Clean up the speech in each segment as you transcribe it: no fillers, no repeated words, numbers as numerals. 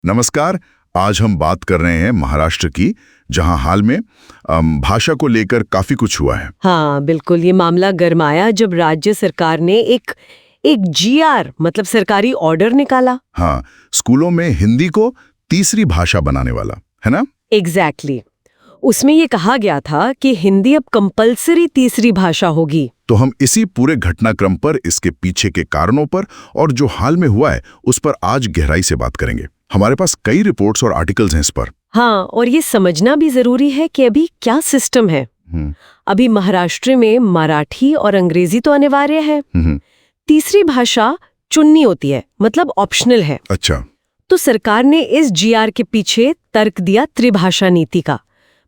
नमस्कार। आज हम बात कर रहे हैं महाराष्ट्र की, जहां हाल में भाषा को लेकर काफी कुछ हुआ है। हाँ बिल्कुल, ये मामला गरमाया जब राज्य सरकार ने एक जीआर मतलब सरकारी ऑर्डर निकाला। हाँ, स्कूलों में हिंदी को तीसरी भाषा बनाने वाला, है ना? एग्जैक्टली। उसमें ये कहा गया था कि हिंदी अब कंपलसरी तीसरी भाषा होगी। तो हम इसी पूरे घटनाक्रम पर, इसके पीछे के कारणों पर और जो हाल में हुआ है उस पर आज गहराई से बात करेंगे। हमारे पास कई रिपोर्ट्स और आर्टिकल्स हैं इस पर। हाँ, और ये समझना भी जरूरी है कि अभी क्या सिस्टम है। अभी महाराष्ट्र में मराठी और अंग्रेजी तो अनिवार्य है, तीसरी भाषा चुननी होती है, मतलब ऑप्शनल है। अच्छा। तो सरकार ने इस जीआर के पीछे तर्क दिया त्रिभाषा नीति का,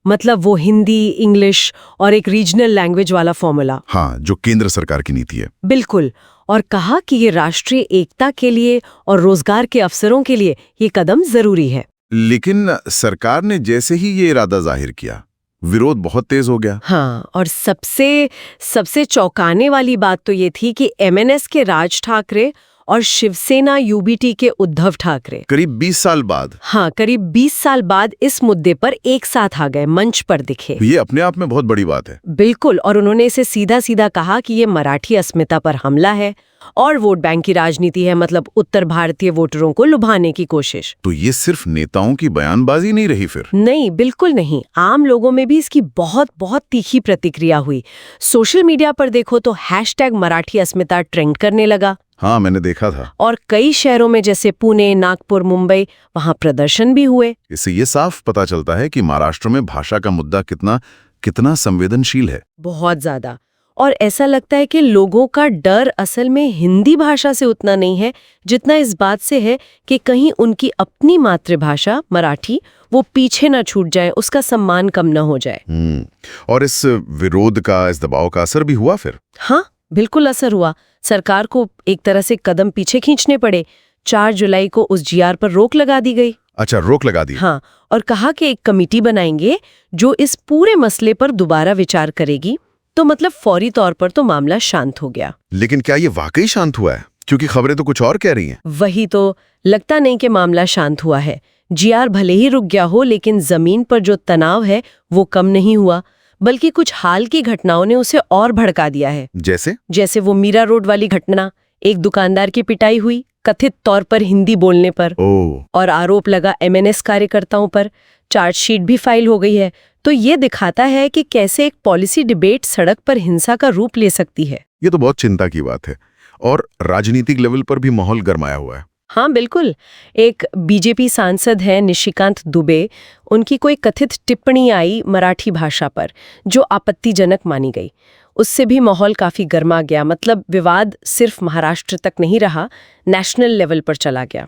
मतलब वो हिंदी, इंग्लिश और एक रीजनल लैंग्वेज वाला फॉर्मूला। हाँ, जो केंद्र सरकार की नीति है। बिल्कुल। और कहा कि ये राष्ट्रीय एकता के लिए और रोजगार के अवसरों के लिए ये कदम जरूरी है। लेकिन सरकार ने जैसे ही ये इरादा जाहिर किया, विरोध बहुत तेज हो गया। हाँ, और सबसे चौंकाने वाली बात तो ये थी कि एमएनएस के राज ठाकरे और शिवसेना यूबीटी के उद्धव ठाकरे करीब 20 साल बाद, हाँ, करीब 20 साल बाद इस मुद्दे पर एक साथ आ गए, मंच पर दिखे। ये अपने आप में बहुत बड़ी बात है। बिल्कुल। और उन्होंने इसे सीधा सीधा कहा कि ये मराठी अस्मिता पर हमला है और वोट बैंक की राजनीति है, मतलब उत्तर भारतीय वोटरों को लुभाने की कोशिश। तो ये सिर्फ नेताओं की बयानबाजी नहीं रही फिर? नहीं, बिल्कुल नहीं। आम लोगों में भी इसकी बहुत बहुत तीखी प्रतिक्रिया हुई। सोशल मीडिया पर देखो तो हैशटैग मराठी अस्मिता ट्रेंड करने लगा। हाँ, मैंने देखा था। और कई शहरों में जैसे पुणे, नागपुर, मुंबई, वहां प्रदर्शन भी हुए। इससे ये साफ पता चलता है कि महाराष्ट्र में भाषा का मुद्दा कितना संवेदनशील है। बहुत ज्यादा। और ऐसा लगता है कि लोगों का डर असल में हिंदी भाषा से उतना नहीं है जितना इस बात से है कि कहीं उनकी अपनी मातृभाषा मराठी वो पीछे ना छूट जाए, उसका सम्मान कम न हो जाए। और इस विरोध का, इस दबाव का असर भी हुआ फिर? हाँ, बिल्कुल असर हुआ। सरकार को एक तरह से कदम पीछे खींचने पड़े। 4 जुलाई को उस जीआर पर रोक लगा दी गई। अच्छा, रोक लगा दी। हाँ, और कहा कि एक कमेटी बनाएंगे जो इस पूरे मसले पर दोबारा विचार करेगी। तो मतलब फौरी तौर पर तो मामला शांत हो गया। लेकिन क्या ये वाकई शांत हुआ है? क्योंकि खबरें तो कुछ और कह रही हैं। वही तो, लगता नहीं कि मामला शांत हुआ है। जीआर भले ही रुक गया हो, लेकिन जमीन पर जो तनाव है वो कम नहीं हुआ, बल्कि कुछ हाल की घटनाओं ने उसे और भड़का दिया है। जैसे वो मीरा रोड वाली घटना, एक दुकानदार की पिटाई हुई कथित तौर पर हिंदी बोलने पर, और आरोप लगा एमएनएस कार्यकर्ताओं पर। चार्जशीट भी फाइल हो गई है। तो ये दिखाता है कि कैसे एक पॉलिसी डिबेट सड़क पर हिंसा का रूप ले सकती है। ये तो बहुत चिंता की बात है। और राजनीतिक लेवल पर भी माहौल गरमाया हुआ है। हाँ बिल्कुल। एक बीजेपी सांसद हैं निशिकांत दुबे, उनकी कोई कथित टिप्पणी आई मराठी भाषा पर जो आपत्तिजनक मानी गई। उससे भी माहौल काफी गर्मा गया। मतलब विवाद सिर्फ महाराष्ट्र तक नहीं रहा, नेशनल लेवल पर चला गया।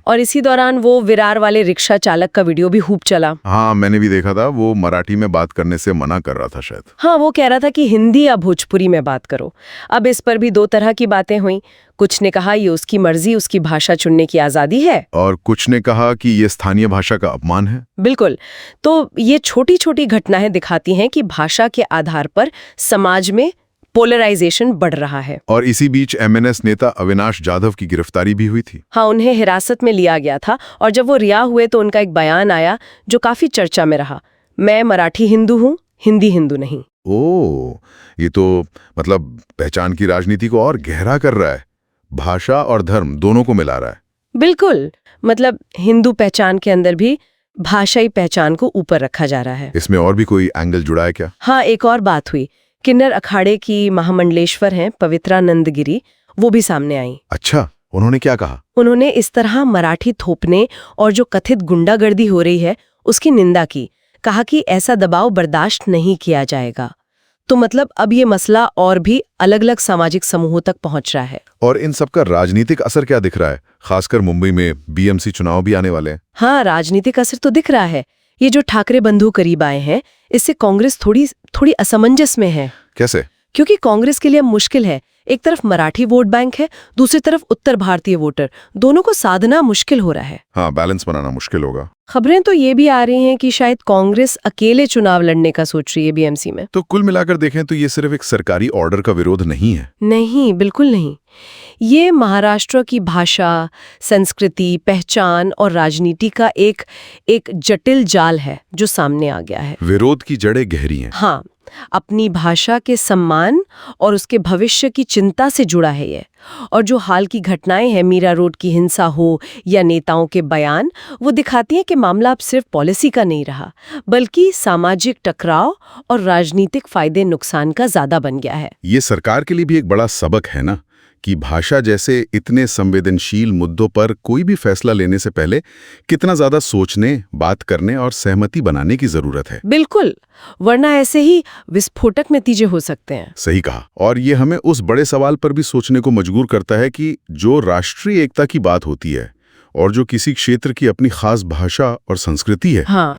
और इसी दौरान वो विरार वाले रिक्शा चालक का वीडियो भी खूब चला। हाँ, मैंने भी देखा था। वो मराठी में बात करने से मना कर रहा था शायद। हाँ, वो कह रहा था कि हिंदी या भोजपुरी में बात करो। अब इस पर भी दो तरह की बातें हुई। कुछ ने कहा ये उसकी मर्जी, उसकी भाषा चुनने की आजादी है, और कुछ ने कहा कि ये स्थानीय भाषा का अपमान है। बिल्कुल। तो ये छोटी छोटी घटनाएं दिखाती हैं कि भाषा के आधार पर समाज में पोलराइजेशन बढ़ रहा है। और इसी बीच एमएनएस नेता अविनाश जाधव की गिरफ्तारी भी हुई थी। हाँ, उन्हें हिरासत में लिया गया था, और जब वो रिहा हुए तो उनका एक बयान आया जो काफी चर्चा में रहा। मैं मराठी हिंदू हूँ, हिंदी हिंदू नहीं। ओह, ये तो मतलब पहचान की राजनीति को और गहरा कर रहा है। भाषा और धर्म दोनों को मिला रहा है। बिल्कुल। मतलब हिंदू पहचान के अंदर भी भाषाई पहचान को ऊपर रखा जा रहा है। इसमें और भी कोई एंगल जुड़ा है क्या? हाँ, एक और बात हुई। किन्नर अखाड़े की महामंडलेश्वर हैं पवित्रानंद गिरी, वो भी सामने आई। अच्छा, उन्होंने क्या कहा? उन्होंने इस तरह मराठी थोपने और जो कथित गुंडागर्दी हो रही है उसकी निंदा की। कहा कि ऐसा दबाव बर्दाश्त नहीं किया जाएगा। तो मतलब अब ये मसला और भी अलग अलग सामाजिक समूहों तक पहुंच रहा है। और इन सब का राजनीतिक असर क्या दिख रहा है? खासकर मुंबई में बीएमसी चुनाव भी आने वाले हैं। हाँ, राजनीतिक असर तो दिख रहा है। ये जो ठाकरे बंधु करीब आए हैं, इससे कांग्रेस थोड़ी असमंजस में है। कैसे? क्योंकि कांग्रेस के लिए अब मुश्किल है। एक तरफ मराठी वोट बैंक है, दूसरी तरफ उत्तर भारतीय वोटर। दोनों को साधना मुश्किल हो रहा है। हाँ, बैलेंस बनाना मुश्किल होगा। खबरें तो ये भी आ रही हैं कि शायद कांग्रेस अकेले चुनाव लड़ने का सोच रही है बीएमसी में। तो कुल मिलाकर देखें तो ये सिर्फ एक सरकारी ऑर्डर का विरोध नहीं है। नहीं, बिल्कुल नहीं। ये महाराष्ट्र की भाषा, संस्कृति, पहचान और राजनीति का एक जटिल जाल है जो सामने आ गया है। विरोध की जड़ें गहरी हैं। हाँ, अपनी भाषा के सम्मान और उसके भविष्य की चिंता से जुड़ा है ये। और जो हाल की घटनाएं हैं, मीरा रोड की हिंसा हो या नेताओं के बयान, वो दिखाती हैं कि मामला अब सिर्फ पॉलिसी का नहीं रहा, बल्कि सामाजिक टकराव और राजनीतिक फायदे नुकसान का ज्यादा बन गया है। ये सरकार के लिए भी एक बड़ा सबक है ना, कि भाषा जैसे इतने संवेदनशील मुद्दों पर कोई भी फैसला लेने से पहले कितना ज्यादा सोचने, बात करने और सहमति बनाने की जरूरत है। बिल्कुल, वरना ऐसे ही विस्फोटक नतीजे हो सकते हैं। सही कहा। और ये हमें उस बड़े सवाल पर भी सोचने को मजबूर करता है कि जो राष्ट्रीय एकता की बात होती है और जो किसी क्षेत्र की अपनी खास भाषा और संस्कृति है, हाँ,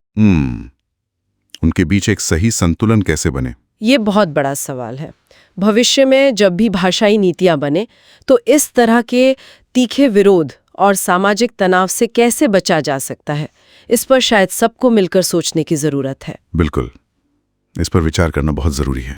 उनके बीच एक सही संतुलन कैसे बने? ये बहुत बड़ा सवाल है। भविष्य में जब भी भाषाई नीतियां बने तो इस तरह के तीखे विरोध और सामाजिक तनाव से कैसे बचा जा सकता है, इस पर शायद सबको मिलकर सोचने की जरूरत है। बिल्कुल, इस पर विचार करना बहुत जरूरी है।